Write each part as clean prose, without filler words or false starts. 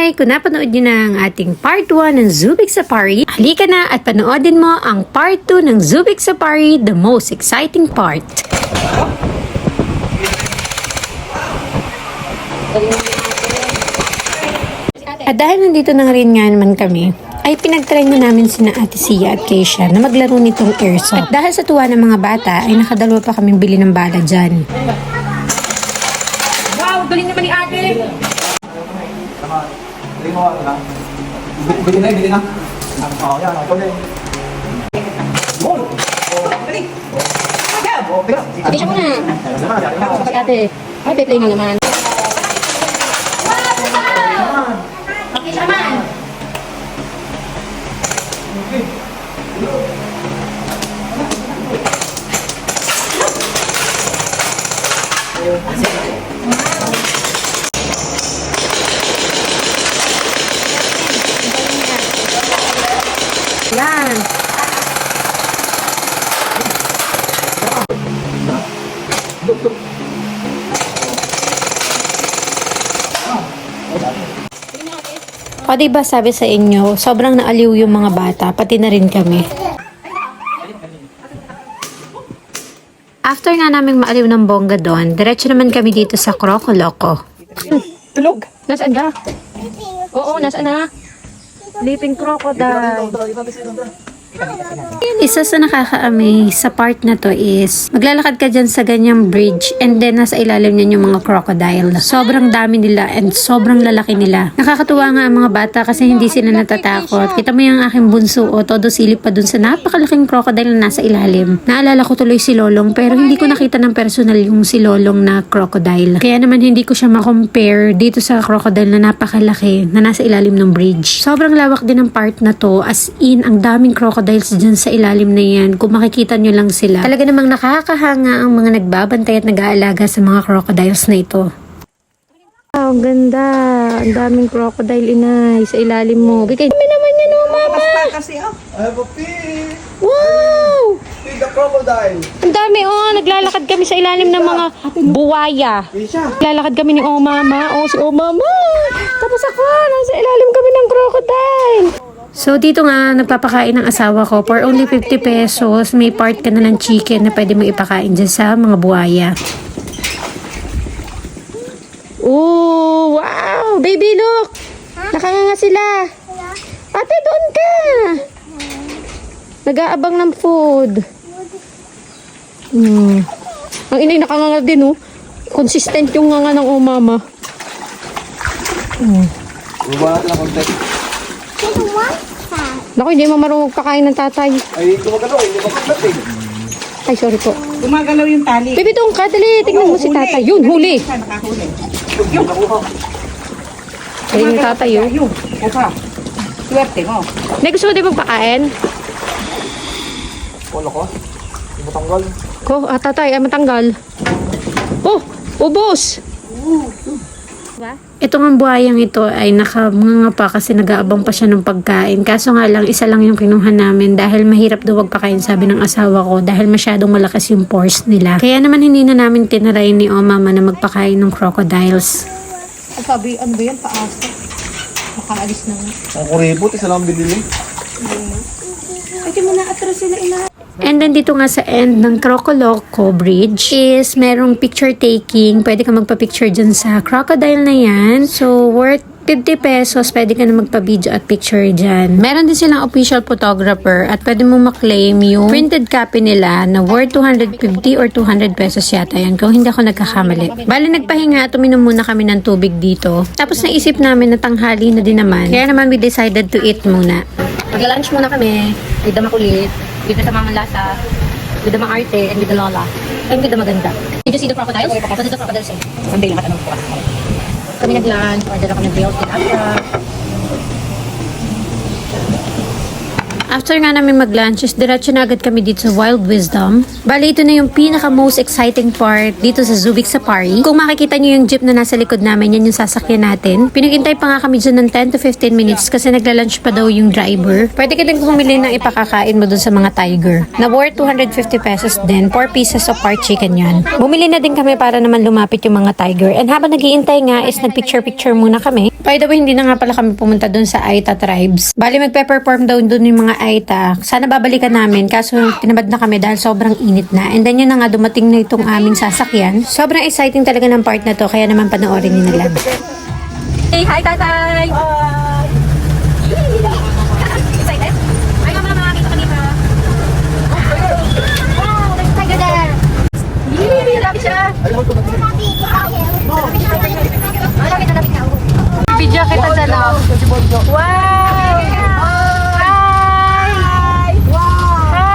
Hi! Kung napanood nyo na ang ating part 1 ng Zubik Safari, halika na at panoodin mo ang part 2 ng Zubik Safari, the most exciting part. At dahil nandito na rin nga naman kami, ay pinag-try na namin sina Ate Sia at Keisha na maglaro nitong airsoft. At dahil sa tuwa ng mga bata, ay nakadalawa pa kaming bili ng bala dyan. Wow, galing naman ni Ate! Bili mo ano lang. Bili na. Oo, yan. Ito na. Ball! Balik! Go! Balik! Sige siya muna. Kapag Ate, ay play nga naman. Okay siya naman. Yan! O diba sabi sa inyo, sobrang naaliw yung mga bata, pati na rin kami. After nga naming maaliw ng bongga doon, diretso naman kami dito sa Croco Loco. Tulog. Nasaan ka? Oo, nasaan na? Sleeping crocodile. Isa sa nakaka-amaze sa part na to is maglalakad ka dyan sa ganyang bridge and then nasa ilalim niyan yung mga crocodile. Sobrang dami nila and sobrang lalaki nila. Nakakatuwa nga ang mga bata kasi hindi sila natatakot. Kita mo yung aking bunso o todo silip pa dun sa napakalaking crocodile na nasa ilalim. Naalala ko tuloy si Lolong pero hindi ko nakita ng personal yung si Lolong na crocodile. Kaya naman hindi ko siya ma-compare dito sa crocodile na napakalaki na nasa ilalim ng bridge. Sobrang lawak din ang part na to, as in ang daming crocodiles dyan sa ilalim na yan. Kung makikita nyo lang sila, talaga namang nakakahanga ang mga nagbabantay at nag-aalaga sa mga crocodiles na ito. Wow, ang ganda. Ang daming crocodile, inay, sa ilalim mo. Bigay kami naman yan, oh, mama. I have a pig! Wow! Pig the crocodile! Ang dami, oh. Naglalakad kami sa ilalim ng mga buwaya. Keisha! Naglalakad kami ni Oh Mama. Oh, si Oh Mama. Tapos ako, nasa ilalim kami ng crocodile. So, dito nga, nagpapakain ng asawa ko. For only 50 pesos, may part ka na ng chicken na pwede mo ipakain dyan sa mga buhaya. Oh, wow! Baby, look! Nakanganga sila. Ate, doon ka! Nag-aabang ng food. Ang inay nakanganga din, oh. Consistent yung nganga ng Oh Mama. Buba natin ang contact. Naku, hindi mo marunong magpakain ng tatay. Ay, gumagalaw. Hindi ba contact eh? Ay, sorry po. Gumagalaw yung tali. Baby, doon ka. Dali, tignan mo si tatay. Yun, huli. Siya nakahuli. Yung nakuha. Ayun yung tatay, yun. Yun. Opa. Swerte mo. May gusto mo din magpakain? Wala ko. Hindi mo tanggal. Ko, tatay, ay matanggal. Oh, ubos. Itong buhayang ito ay nakanganga pa kasi nag-aabang pa siya ng pagkain. Kaso nga lang, isa lang yung kinuha namin dahil mahirap daw magpakain, sabi ng asawa ko, dahil masyadong malakas yung pores nila. Kaya naman hindi na namin tinaray ni Oh Mama na magpakain ng crocodiles. Sabi, ano ba yan? Paasa. Makaalis na nga. Ang kuripot, isa lang binili. Ay, di mo na atras sila ina. And then dito nga sa end ng Croco Loco Bridge is merong picture taking. Pwede ka magpa-picture dyan sa crocodile na yan. So worth 50 pesos, pwede ka na magpa-video at picture dyan. Meron din silang official photographer at pwede mo maklaim yung printed copy nila na worth 250 or 200 pesos yata yan kung hindi ako nagkakamali. Bali nagpahinga at uminom muna kami ng tubig dito. Tapos naisip namin na tanghali na din naman. Kaya naman we decided to eat muna. Magla-lunch muna kami. With the makulit. With the Mama Lasa. With the Maarte. And with the Lola. And with the Maganda. Did you see the crocodiles? What did the crocodiles say? Sunday lang katanong ko. Kami nag-lunch. Order ako ng grilled with Abra. After nga namin mag-lunch, is diretso na agad kami dito sa Wild Wisdom. Bali, ito na yung pinaka most exciting part dito sa Zubik Safari. Kung makikita nyo yung jeep na nasa likod namin, yan yung sasakyan natin. Pinaghintay pa nga kami dyan ng 10 to 15 minutes kasi nagla-lunch pa daw yung driver. Pwede ka din pumili ng ipakakain mo dun sa mga tiger. Na worth 250 pesos din, 4 pieces of part chicken yan. Bumili na din kami para naman lumapit yung mga tiger. And habang naghihintay nga is nagpicture-picture muna kami. By the way, hindi na nga pala kami pumunta dun sa Aita tribes. Bali, magpe-perform daw dun yung mga Aita. Sana babalikan namin, kaso tinabad na kami dahil sobrang init na. And then yun na nga, dumating na itong aming sasakyan. Sobrang exciting talaga ng part na to, kaya naman panoorin nyo na lang. Hey, hi, tatay! Excited? Ay, naman ang makakita kanina. Wow, there's a tiger there! Yee, lapit siya! Malapit na, lapit na. Video kita dyan, oh. Wow! Hi! Hi! Wow,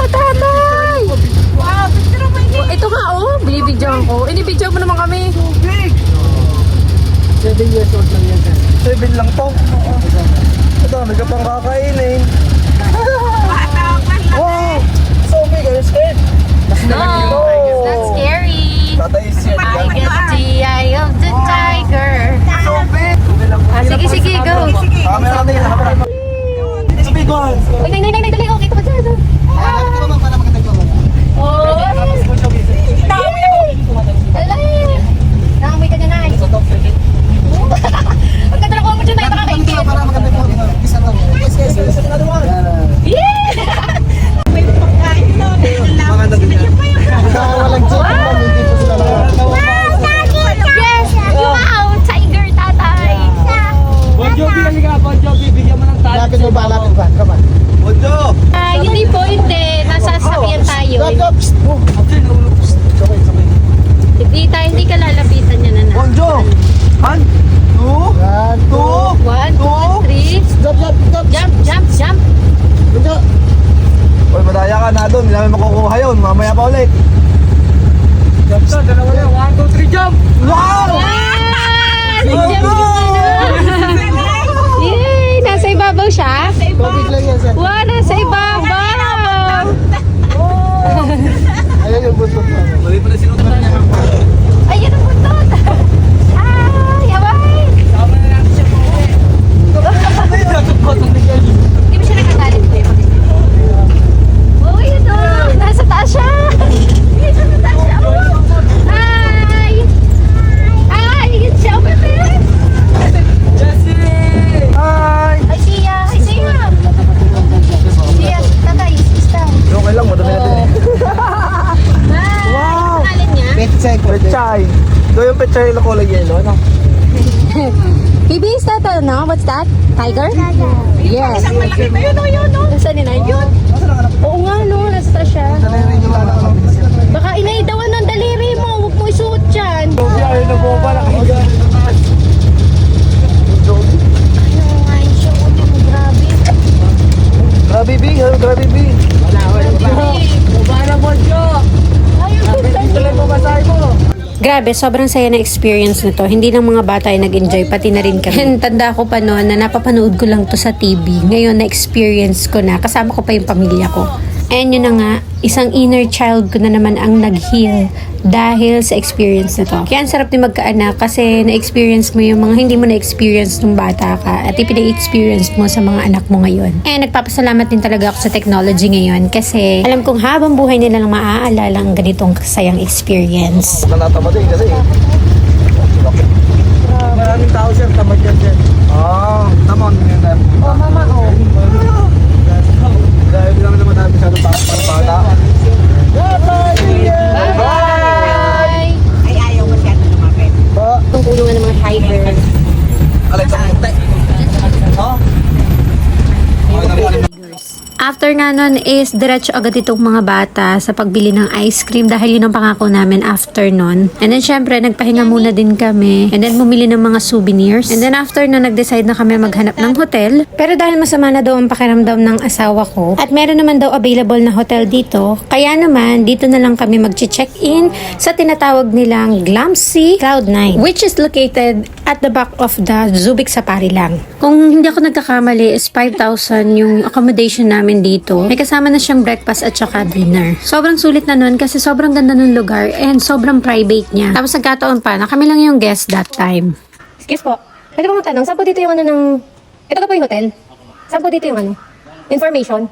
tatay! Wow, picture mo ini. Ito nga, oh. Binibidyoan ko. Inibidyoan mo naman kami. 7 years old lang yan. 7 lang to. Ito, may ka pang kakainin. Wow! So big, are you scared? No, that's scary. Tatay is scared. I get the eye of the tiger. So big! Sige, sige, go. Camera natin, camera natin. It's a big one. Uy, nay, dali. Oh, kita pa dyan. Oh, alay. Nakamoy ka dyan, nay. Ang ganda na ko mo dyan, nay. Nakakaingin. Yes! Wow! Tiger, tatay! Bon Jovi, halika. Bon Jovi, bigyan mo ng talo. Lapit mo ba? Come on. Bonjo! Hindi po, hindi. Nasa sasakyan tayo. Hindi ka lalapitan niya na. Bonjo! 1, 2, 1, 2, 3. Jump. Uy, madaya ka na doon. Hindi namin makukuha yun. Mamaya pa ulit. Jump sa, dalawa na. 1, 2, 3, jump! Wow! Jump Yay! Nasa ibabaw siya? Tubig lang yan, sir. Wow, nasa ibabaw! Ayan yung buntot mo. Mali pa na sinutan niya. Ayan ang buntot! Ay, away! Sama na natin siya po ulit. Hindi mo siya nakagalit ko yun. Oh, yun o! Nasa taas siya! Nasa taas siya! Oh. Hi! Hi! Yun siya! Oh, bebe! Jessie! Hi! Hi, Sia! Hi, Sia! Sia, tatay, stop. Okay lang, madami natin eh. Hi! Wow! Pangalan niya? Pechay. Ito yung pechay na kulay yellow, no? Baby, is that no? What's that? Tiger? Yes. Isang malaki ba yun? Yun, no? Nasaan nila? Yun? Oo nga, no? Nasa taas siya. Baka inaidawan ng daliri mo. Huwag mo isuot dyan. Ayaw na po pa, nakahiga. Ayaw nga yung suot mo. Grabe. Grabe, B. Grabe, B. Baba na mo, Jo. Ayaw ganda niya. Mamasay mo. Grabe, sobrang saya na experience na to. Hindi lang mga bata ay nag-enjoy, pati na rin kami. And tanda ko pa noon na napapanood ko lang to sa TV. Ngayon, na-experience ko na. Kasama ko pa yung pamilya ko. And yun na nga, isang inner child ko na naman ang nag-heal dahil sa experience na to. Kaya ang sarap din magkaanak kasi na-experience mo yung mga hindi mo na-experience nung bata ka at ipina-experience mo sa mga anak mo ngayon. And nagpapasalamat din talaga ako sa technology ngayon kasi alam kong habang buhay nila lang maaalala ang ganitong kasayang experience. Nanatamad din kasi eh. Maraming tao sir, tamad yan sir. Tamad yun tayo. Mama, oh. Dahil lang naman namin masyadong bata. Bye! Ay, ayaw masyado lumapit. Itong kulungan ng mga tiger. Alexa, munti. Oh? Okay na rin. After nga nun is diretso agad itong mga bata sa pagbili ng ice cream dahil yun ang pangako namin after nun. And then syempre nagpahinga muna din kami and then bumili ng mga souvenirs. And then after nun nag-decide na kami maghanap ng hotel. Pero dahil masama na daw ang pakiramdam ng asawa ko at meron naman daw available na hotel dito, kaya naman dito na lang kami mag-check-in sa tinatawag nilang Glamsy Cloud9, which is located at the back of the Zubik Safari lang. Kung hindi ako nagkakamali is 5,000 yung accommodation namin dito. May kasama na siyang breakfast at saka dinner. Sobrang sulit na nun kasi sobrang ganda ng lugar and sobrang private niya. Tapos nagkataon pa na kami lang yung guest that time. Excuse po. Pwede ba magtanong, saan po dito yung ano ng... Ito ka po yung hotel? Saan po dito yung ano? Information?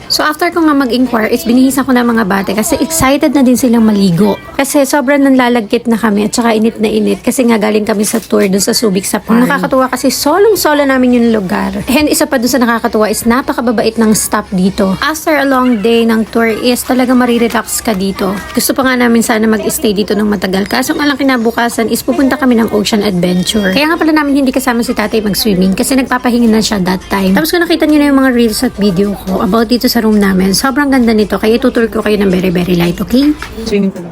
So after ko nga mag-inquire is binihisan ko na mga bate kasi excited na din silang maligo. Kasi sobrang nanlalagkit na kami at saka init na init kasi nga galing kami sa tour dun sa Subic Safari. Nakakatuwa kasi solong-solo namin yung lugar. And isa pa dun sa nakakatuwa is napakababait ng staff dito. After a long day ng tour is talaga marirelax ka dito. Gusto pa nga namin sana mag-stay dito ng matagal. Kaso nga lang kinabukasan is pupunta kami ng ocean adventure. Kaya nga pala namin hindi kasama si tatay mag-swimming kasi nagpapahinga na siya that time. Tapos kung nakita niyo na yung mga reels at video ko about dito sa room namin, sobrang ganda nito. Kaya tutur ko kayo ng very very light, okay? Swimming pool.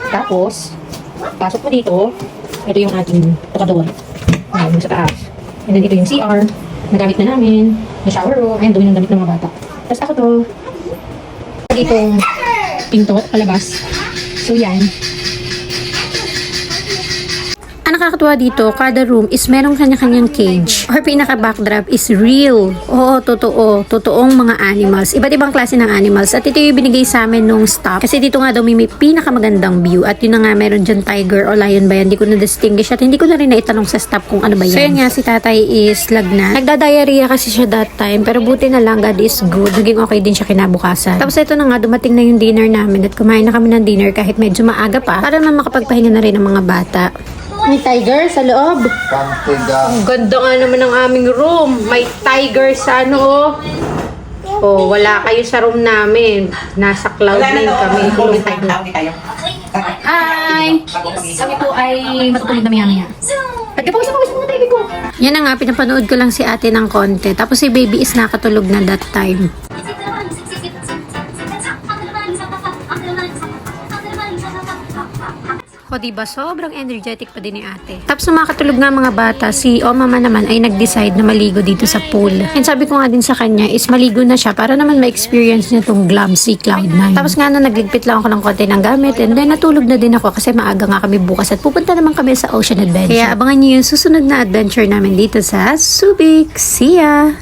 Tapos, pasok po dito. Ito yung ating tukador. Ayan, sa taas. And then ito yung CR. Nagamit na namin. Yung shower room. Ayan, doon yung damit ng mga bata. Tapos ako to. Dito yung pinto, palabas. So yan. Ang nakakatuwa dito, kada room is merong kanya-kanyang cage or pinaka-backdrop is real. Oo, totoo. Totoong mga animals. Iba't ibang klase ng animals. At ito yung binigay sa amin nung staff. Kasi dito nga daw may pinakamagandang view. At yun na nga, meron dyan tiger o lion ba yan. Hindi ko na-distinguish at hindi ko na rin naitanong sa staff kung ano ba yan. So yun nga, si tatay is lagnat. Nagda-diarrhea kasi siya that time. Pero buti na lang, God is good. Naging okay din siya kinabukasan. Tapos ito na nga, dumating na yung dinner namin at kumain na kami ng dinner kahit medyo maaga pa para naman makapagpahinga na rin ang mga bata. May tiger sa loob. Pantega. Ang ganda nga naman ng aming room. May tiger sa ano, oh. Oh, wala kayo sa room namin. Nasa cloud Wala na nine to. kami. Covid time na. Okay tayo. Hi! Kami po ay matutulog na maya-maya. Pagkapawis ako sa mga tayo ko. Yan na nga, pinapanood ko lang si ate ng konti. Tapos si baby is nakatulog na that time. O diba, sobrang energetic pa din ni ate. Tapos nung makatulog nga mga bata, si o mama naman ay nag-decide na maligo dito sa pool. And sabi ko nga din sa kanya is maligo na siya para naman ma-experience niya tong Glamsy Cloud9. Tapos nga na nagligpit lang ako ng konti ng gamit and then natulog na din ako kasi maaga nga kami bukas at pupunta naman kami sa Ocean Adventure. Kaya abangan niyo yung susunod na adventure namin dito sa Subic. See ya!